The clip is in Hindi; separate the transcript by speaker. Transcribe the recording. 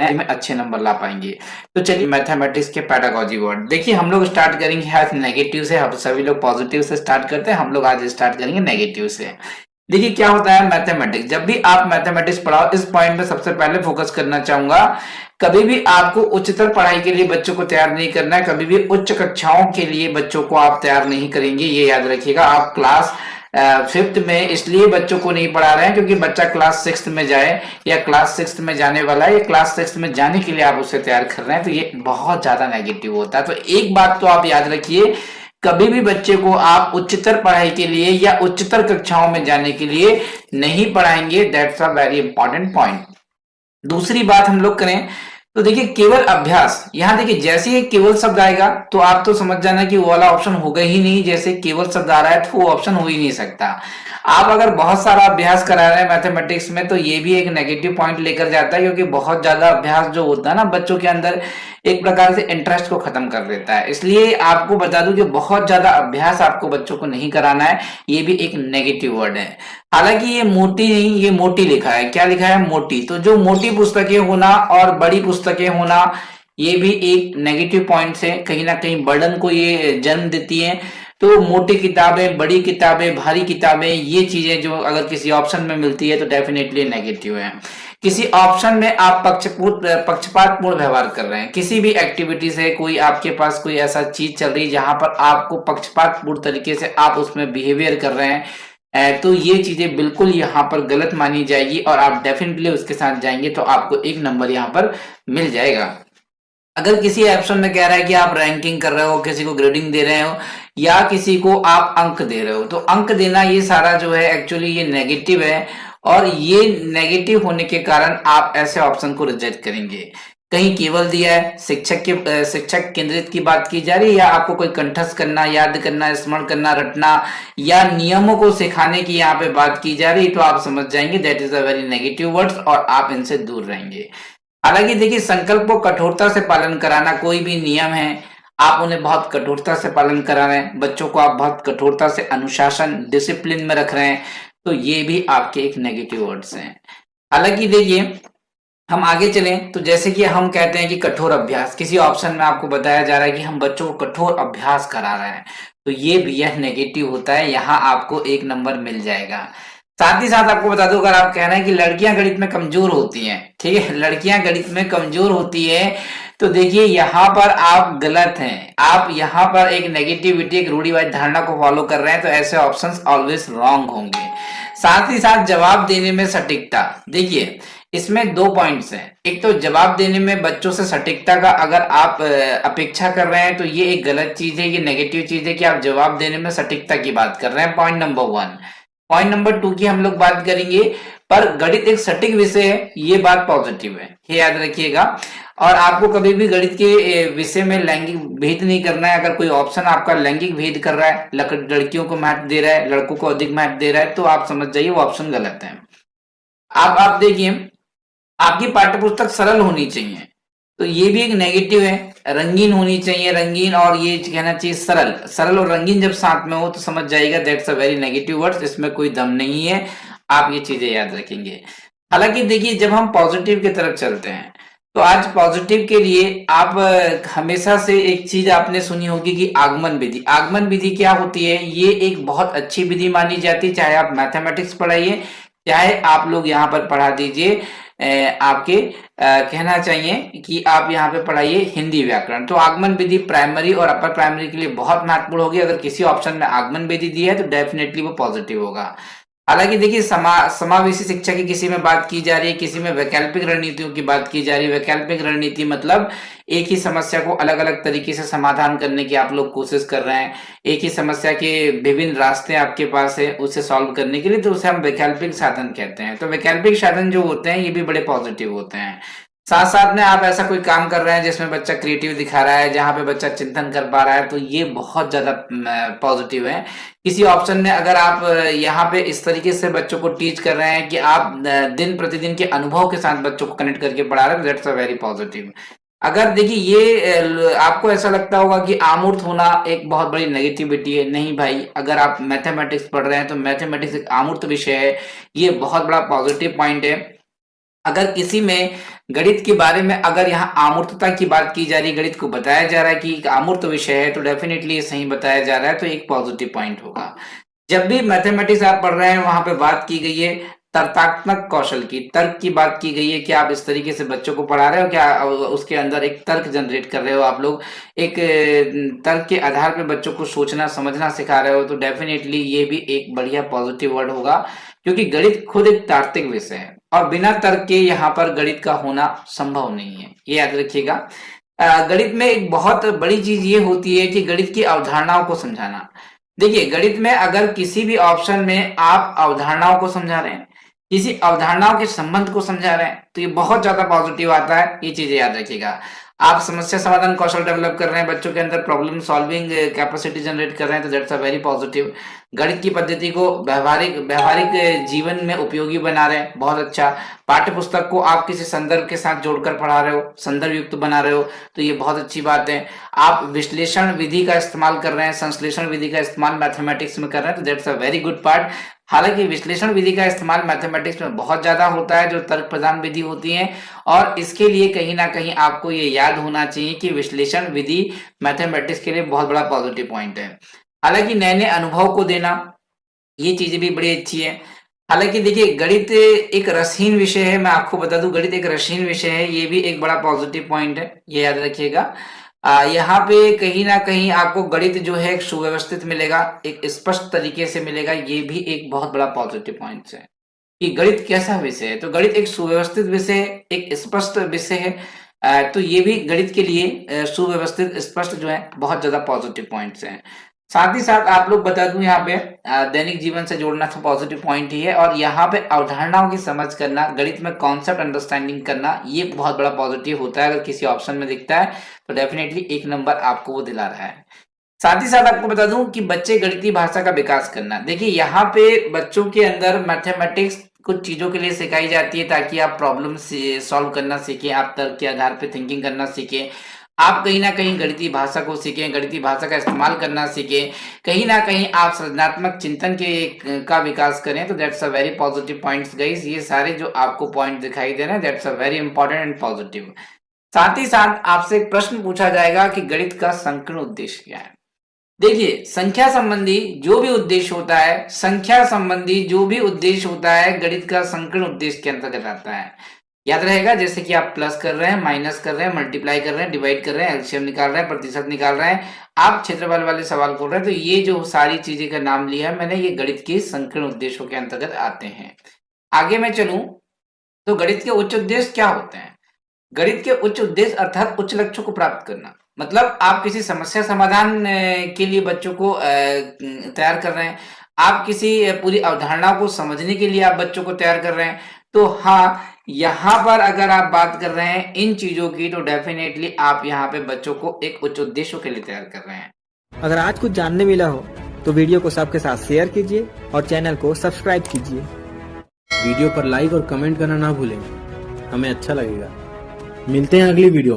Speaker 1: में अच्छे नंबर ला पाएंगे। तो चलिए मैथमेटिक्स के पेडागोजी वर्ड देखिए, हम लोग स्टार्ट करेंगे आज नेगेटिव से। हम सभी लोग पॉजिटिव से स्टार्ट करते हैं, हम लोग आज स्टार्ट करेंगे नेगेटिव से। देखिए क्या होता है मैथमेटिक्स, जब भी आप मैथमेटिक्स पढ़ाओ, इस पॉइंट में सबसे पहले फोकस करना चाहूंगा, कभी भी आपको उच्चतर पढ़ाई के लिए बच्चों को तैयार नहीं करना है, कभी भी उच्च कक्षाओं के लिए बच्चों को आप तैयार नहीं करेंगे, ये याद रखिएगा। आप क्लास फिफ्थ में इसलिए बच्चों को नहीं पढ़ा रहे हैं क्योंकि बच्चा क्लास सिक्स में जाए या क्लास सिक्स में जाने वाला है, या क्लास सिक्स में जाने के लिए आप उसे तैयार कर रहे हैं, तो ये बहुत ज्यादा नेगेटिव होता है। तो एक बात तो आप याद रखिए, कभी भी बच्चे को आप उच्चतर पढ़ाई के लिए या उच्चतर कक्षाओं में जाने के लिए नहीं पढ़ाएंगे। That's a very important point. दूसरी बात हम लोग करें तो देखिए केवल अभ्यास, यहां देखिए जैसे ही केवल शब्द आएगा तो आप तो समझ जाना कि वो वाला ऑप्शन होगा ही नहीं। जैसे केवल शब्द आ रहा है तो वो ऑप्शन हो ही नहीं सकता। आप अगर बहुत सारा अभ्यास करा रहे हैं मैथमेटिक्स में तो ये भी एक नेगेटिव पॉइंट लेकर जाता है, क्योंकि बहुत ज्यादा अभ्यास जो होता है ना बच्चों के अंदर एक प्रकार से इंटरेस्ट को खत्म कर देता है। इसलिए आपको बता दूं कि बहुत ज्यादा अभ्यास आपको बच्चों को नहीं कराना है, ये भी एक नेगेटिव वर्ड है। हालांकि ये मोटी नहीं, ये मोटी लिखा है। क्या लिखा है? मोटी। तो जो मोटी पुस्तकें होना और बड़ी पुस्तकें होना, ये भी एक नेगेटिव पॉइंट से कहीं ना कहीं बर्डन को ये जन्म देती है। तो मोटी किताबें, बड़ी किताबें, भारी किताबें, ये चीजें जो अगर किसी ऑप्शन में मिलती है तो डेफिनेटली नेगेटिव है। किसी ऑप्शन में आप पक्षपातपूर्ण व्यवहार कर रहे हैं, किसी भी एक्टिविटी से कोई आपके पास कोई ऐसा चीज चल रही है जहां पर आपको पक्षपातपूर्ण तरीके से आप उसमें बिहेवियर कर रहे हैं, तो ये चीजें बिल्कुल यहाँ पर गलत मानी जाएगी और आप डेफिनेटली उसके साथ जाएंगे तो आपको एक नंबर यहाँ पर मिल जाएगा। अगर किसी ऑप्शन में कह रहा है कि आप रैंकिंग कर रहे हो, किसी को ग्रेडिंग दे रहे हो या किसी को आप अंक दे रहे हो, तो अंक देना ये सारा जो है एक्चुअली ये नेगेटिव है। और ये नेगेटिव होने के कारण आप ऐसे ऑप्शन को रिजेक्ट करेंगे। कहीं केवल दिया है, शिक्षक केंद्रित की बात की जा रही है, या आपको कोई कंठस्थ करना, याद करना, स्मरण करना, रटना या नियमों को सिखाने की यहाँ पे बात की जा रही है, तो आप समझ जाएंगे that is a very negative words और आप इनसे दूर रहेंगे। हालांकि देखिए संकल्प को कठोरता से पालन कराना, कोई भी नियम है आप उन्हें बहुत कठोरता से पालन करा रहे हैं, बच्चों को आप बहुत कठोरता से अनुशासन डिसिप्लिन में रख रहे हैं, तो ये भी आपके एक नेगेटिव वर्ड्स हैं। हालांकि देखिए हम आगे चलें तो जैसे कि हम कहते हैं कि कठोर अभ्यास, किसी ऑप्शन में आपको बताया जा रहा है कि हम बच्चों को कठोर अभ्यास करा रहे हैं, तो ये भी यह नेगेटिव होता है, यहाँ आपको एक नंबर मिल जाएगा। साथ ही साथ आपको बता दूं, अगर आप कह रहे हैं कि लड़कियां गणित में कमजोर होती हैं, ठीक है, लड़कियां गणित में कमजोर होती है, तो देखिए यहाँ पर आप गलत हैं। आप यहाँ पर एक नेगेटिविटी, एक रूढ़िवादी धारणा को फॉलो कर रहे हैं, तो ऐसे ऑप्शंस ऑलवेज रॉन्ग होंगे। साथ ही साथ जवाब देने में सटीकता, देखिए इसमें दो पॉइंट्स हैं। एक तो जवाब देने में बच्चों से सटीकता का अगर आप अपेक्षा कर रहे हैं तो ये एक गलत चीज है, ये नेगेटिव चीज है कि आप जवाब देने में सटीकता की बात कर रहे हैं। Point number one. Point number two की हम लोग बात करेंगे, पर गणित एक सटीक विषय है, ये बात पॉजिटिव है, ये याद रखिएगा। और आपको कभी भी गणित के विषय में लैंगिक भेद नहीं करना है। अगर कोई ऑप्शन आपका लैंगिक भेद कर रहा है, लड़कियों को महत्व दे रहा है, लड़कों को अधिक महत्व दे रहा है, तो आप समझ जाइए वो ऑप्शन गलत है। आप देखिए, आपकी पाठ्यपुस्तक सरल होनी चाहिए, तो ये भी एक नेगेटिव है। रंगीन होनी चाहिए, रंगीन, और ये कहना चाहिए सरल। सरल और रंगीन जब साथ में हो तो समझ जाइएगा that's a very negative words, इसमें कोई दम नहीं है। आप ये चीजें याद रखेंगे। हालांकि देखिए जब हम पॉजिटिव की तरफ चलते हैं तो आज पॉजिटिव के लिए आप हमेशा से एक चीज आपने सुनी होगी कि आगमन विधि। आगमन विधि क्या होती है? ये एक बहुत अच्छी विधि मानी जाती है, चाहे आप मैथमेटिक्स पढ़ाइए, चाहे आप लोग यहाँ पर पढ़ा दीजिए आपके कहना चाहिए कि आप यहाँ पे पढ़ाइए हिंदी व्याकरण। तो आगमन विधि प्राइमरी और अपर प्राइमरी के लिए बहुत महत्वपूर्ण होगी। अगर किसी ऑप्शन में आगमन विधि दी है तो डेफिनेटली वो पॉजिटिव होगा। हालांकि देखिए समावेशी शिक्षा की किसी में बात की जा रही है, किसी में वैकल्पिक रणनीतियों की बात की जा रही है। वैकल्पिक रणनीति मतलब एक ही समस्या को अलग अलग तरीके से समाधान करने की आप लोग कोशिश कर रहे हैं। एक ही समस्या के विभिन्न रास्ते आपके पास है उसे सॉल्व करने के लिए, तो उसे हम वैकल्पिक साधन कहते हैं। तो वैकल्पिक साधन जो होते हैं ये भी बड़े पॉजिटिव होते हैं। साथ साथ में आप ऐसा कोई काम कर रहे हैं जिसमें बच्चा क्रिएटिव दिखा रहा है, जहां पे बच्चा चिंतन कर पा रहा है, तो ये बहुत ज्यादा पॉजिटिव है। किसी ऑप्शन में अगर आप यहाँ पे इस तरीके से बच्चों को टीच कर रहे हैं कि आप दिन प्रतिदिन के अनुभव के साथ बच्चों को कनेक्ट करके पढ़ा रहे हैं, दैट्स अ वेरी पॉजिटिव। अगर देखिए ये आपको ऐसा लगता होगा कि आमूर्त होना एक बहुत बड़ी नेगेटिविटी है, नहीं भाई, अगर आप मैथमेटिक्स पढ़ रहे हैं तो मैथमेटिक्स एक आमूर्त विषय है, ये बहुत बड़ा पॉजिटिव पॉइंट है। अगर किसी में गणित के बारे में अगर यहाँ अमूर्तता की बात की जा रही है, गणित को बताया जा रहा है कि एक अमूर्त विषय है, तो डेफिनेटली ये सही बताया जा रहा है, तो एक पॉजिटिव पॉइंट होगा। जब भी मैथमेटिक्स आप पढ़ रहे हैं वहां पे बात की गई है तर्कात्मक कौशल की, तर्क की बात की गई है कि आप इस तरीके से बच्चों को पढ़ा रहे हो, क्या उसके अंदर एक तर्क जनरेट कर रहे हो, आप लोग एक तर्क के आधार पे बच्चों को सोचना समझना सिखा रहे हो, तो डेफिनेटली ये भी एक बढ़िया पॉजिटिव वर्ड होगा, क्योंकि गणित खुद एक तार्किक विषय है और बिना तर्क के यहाँ पर गणित का होना संभव नहीं है, ये याद रखिएगा। गणित में एक बहुत बड़ी चीज ये होती है कि गणित की अवधारणाओं को समझाना। देखिए गणित में अगर किसी भी ऑप्शन में आप अवधारणाओं को समझा रहे हैं, किसी अवधारणाओं के संबंध को समझा रहे हैं, तो ये बहुत ज्यादा पॉजिटिव आता है, ये चीजें याद रखिएगा। आप समस्या समाधान कौशल डेवलप कर रहे हैं, बच्चों के अंदर प्रॉब्लम सॉल्विंग कैपेसिटी जनरेट कर रहे हैं, तो दैट्स अ वेरी पॉजिटिव। गणित की पद्धति को व्यवहारिक जीवन में उपयोगी बना रहे हैं, बहुत अच्छा। पाठ्य पुस्तक को आप किसी संदर्भ के साथ जोड़कर पढ़ा रहे हो, संदर्भ युक्त बना रहे हो, तो ये बहुत अच्छी बात है। आप विश्लेषण विधि का इस्तेमाल कर रहे हैं, संश्लेषण विधि का इस्तेमाल मैथमेटिक्स में कर रहे हैं, तो that's a very good part. हालांकि विश्लेषण विधि का इस्तेमाल मैथमेटिक्स में बहुत ज्यादा होता है, जो तर्क प्रधान विधि होती है, और इसके लिए कहीं ना कहीं आपको ये याद होना चाहिए कि विश्लेषण विधि मैथमेटिक्स के लिए बहुत बड़ा पॉजिटिव पॉइंट है। हालांकि नए नए अनुभव को देना, ये चीजें भी बड़ी अच्छी है। हालांकि देखिए गणित एक रसहीन विषय है, मैं आपको बता दूं गणित एक रसहीन विषय है, ये भी एक बड़ा पॉजिटिव पॉइंट है, ये याद रखिएगा। यहाँ पे कहीं ना कहीं आपको गणित जो है एक सुव्यवस्थित मिलेगा, एक स्पष्ट तरीके से मिलेगा, ये भी एक बहुत बड़ा पॉजिटिव पॉइंट है कि गणित कैसा विषय है। तो गणित एक सुव्यवस्थित विषय है, एक स्पष्ट विषय है, तो ये भी गणित के लिए सुव्यवस्थित स्पष्ट जो है बहुत ज्यादा पॉजिटिव पॉइंट्स हैं। साथ ही साथ आप लोग बता दूं यहाँ पे दैनिक जीवन से जोड़ना तो पॉजिटिव पॉइंट ही है, और यहाँ पे अवधारणाओं की समझ करना, गणित में कॉन्सेप्ट अंडरस्टैंडिंग करना, ये बहुत बड़ा पॉजिटिव होता है। अगर किसी ऑप्शन में दिखता है तो डेफिनेटली 1 नंबर आपको वो दिला रहा है। साथ ही साथ आपको बता दूं कि बच्चे गणितीय भाषा का विकास करना, देखिए यहाँ पे बच्चों के अंदर मैथमेटिक्स कुछ चीजों के लिए सिखाई जाती है ताकि आप प्रॉब्लम सॉल्व करना सीखें, आप तर्क के आधार पे थिंकिंग करना सीखें, आप कहीं ना कहीं गणितीय भाषा को सीखें, गणितीय भाषा का इस्तेमाल करना सीखें, कहीं ना कहीं आप सृजनात्मक चिंतन का विकास करें, तो that's a very positive points guys. ये सारे जो आपको पॉइंट दिखाई दे रहे हैं that's a very important and positive. साथ ही साथ आपसे एक प्रश्न पूछा जाएगा कि गणित का संकीर्ण उद्देश्य क्या है। देखिए संख्या संबंधी जो भी उद्देश्य होता है, संख्या संबंधी जो भी उद्देश्य होता है, गणित का संकीर्ण उद्देश्य के अंतर्गत आता है। याद रहेगा, जैसे कि आप प्लस कर रहे हैं, माइनस कर रहे हैं, मल्टीप्लाई कर रहे हैं, डिवाइड कर रहे हैं, एलसीएम निकाल रहे हैं, प्रतिशत निकाल रहे हैं, आप क्षेत्रफल वाले सवाल खोल रहे हैं, तो ये जो सारी चीजें का नाम लिया है मैंने, ये गणित के संकीर्ण उद्देश्यों के अंतर्गत आते हैं। आगे मैं चलूं तो गणित के उच्च उद्देश्य क्या होते हैं। गणित के उच्च उद्देश्य अर्थात उच्च लक्ष्यों को प्राप्त करना, मतलब आप किसी समस्या समाधान के लिए बच्चों को तैयार कर रहे हैं, आप किसी पूरी अवधारणा को समझने के लिए आप बच्चों को तैयार कर रहे हैं, तो हाँ यहाँ पर अगर आप बात कर रहे हैं इन चीजों की, तो डेफिनेटली आप यहाँ पे बच्चों को एक उच्च उद्देश्य के लिए तैयार कर रहे हैं।
Speaker 2: अगर आज कुछ जानने मिला हो तो वीडियो को सबके साथ शेयर कीजिए और चैनल को सब्सक्राइब कीजिए।
Speaker 3: वीडियो पर लाइक और कमेंट करना ना भूलें, हमें अच्छा लगेगा। मिलते हैं अगली वीडियो में।